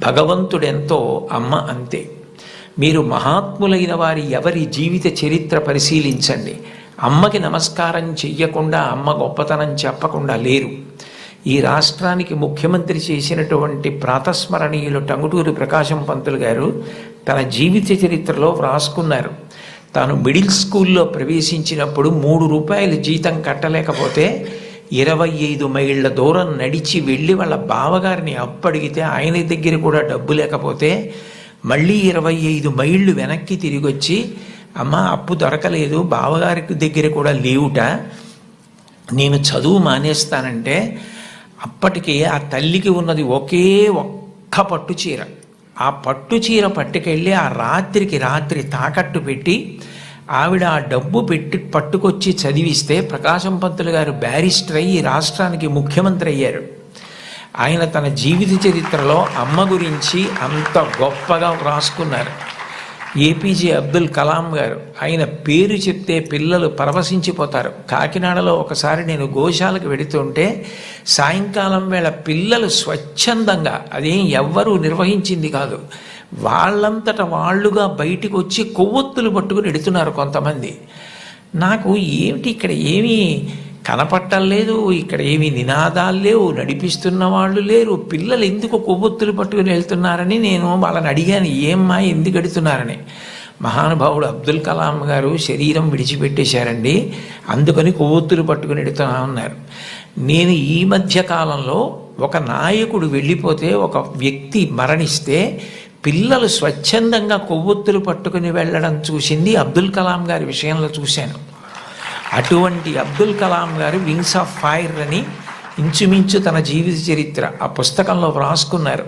భగవంతుడెంతో అమ్మ అంతే. మీరు మహాత్ములైన వారి ఎవరి జీవిత చరిత్ర పరిశీలించండి. అమ్మకి నమస్కారం చెయ్యకుండా, అమ్మ గొప్పతనం చెప్పకుండా లేరు. ఈ రాష్ట్రానికి ముఖ్యమంత్రి చేసినటువంటి ప్రాతస్మరణీయులు టంగుటూరి ప్రకాశం పంతులు గారు తన జీవిత చరిత్రలో వ్రాసుకున్నారు. తాను మిడిల్ స్కూల్లో ప్రవేశించినప్పుడు 3 రూపాయలు జీతం కట్టలేకపోతే 25 మైళ్ళ దూరం నడిచి వెళ్ళి వాళ్ళ బావగారిని అప్పడిగితే ఆయన దగ్గర కూడా డబ్బు లేకపోతే మళ్ళీ 25 మైళ్ళు వెనక్కి తిరిగి వచ్చి, అమ్మ అప్పు దొరకలేదు, బావగారికి దగ్గర కూడా లేవుట, నేను చదువు మానేస్తానంటే అప్పటికి ఆ తల్లికి ఉన్నది ఒక్క పట్టు చీర. ఆ పట్టు చీర పట్టుకెళ్ళి ఆ రాత్రికి రాత్రి తాకట్టు పెట్టి ఆవిడ ఆ డబ్బు పట్టుకొచ్చి చదివిస్తే ప్రకాశం పంతులు గారు బ్యారిస్టర్ అయ్యి రాష్ట్రానికి ముఖ్యమంత్రి అయ్యారు. ఆయన తన జీవిత చరిత్రలో అమ్మ గురించి అంత గొప్పగా వ్రాసుకున్నారు. ఏపీజే అబ్దుల్ కలాం గారు, ఆయన పేరు చెప్తే పిల్లలు పరవశించిపోతారు. కాకినాడలో ఒకసారి నేను గోశాలకు వెడుతుంటే సాయంకాలం వేళ పిల్లలు స్వచ్ఛందంగా, అదేం ఎవ్వరూ నిర్వహించింది కాదు, వాళ్ళంతట వాళ్ళుగా బయటికి వచ్చి కొవ్వొత్తులు పట్టుకుని ఎడుతున్నారు కొంతమంది. నాకు ఏమిటి ఇక్కడ ఏమీ కనపట్టలేదు, ఇక్కడ ఏమీ నినాదాలు లేవు, నడిపిస్తున్న వాళ్ళు లేరు, పిల్లలు ఎందుకు కొవ్వొత్తులు పట్టుకుని వెళ్తున్నారని నేను వాళ్ళని అడిగాను, ఏమ్మా ఎందుకు ఎడుతున్నారని. మహానుభావుడు అబ్దుల్ కలాం గారు శరీరం విడిచిపెట్టేశారండి, అందుకని కొవ్వొత్తులు పట్టుకుని ఎడుతున్నా ఉన్నారు. నేను ఈ మధ్య కాలంలో ఒక నాయకుడు వెళ్ళిపోతే, ఒక వ్యక్తి మరణిస్తే పిల్లలు స్వచ్ఛందంగా కొవ్వొత్తులు పట్టుకుని వెళ్ళడం చూసింది అబ్దుల్ కలాం గారి విషయంలో చూశాను. అటువంటి అబ్దుల్ కలాం గారు వింగ్స్ ఆఫ్ ఫైర్ అని ఇంచుమించు తన జీవిత చరిత్ర ఆ పుస్తకంలో వ్రాసుకున్నారు.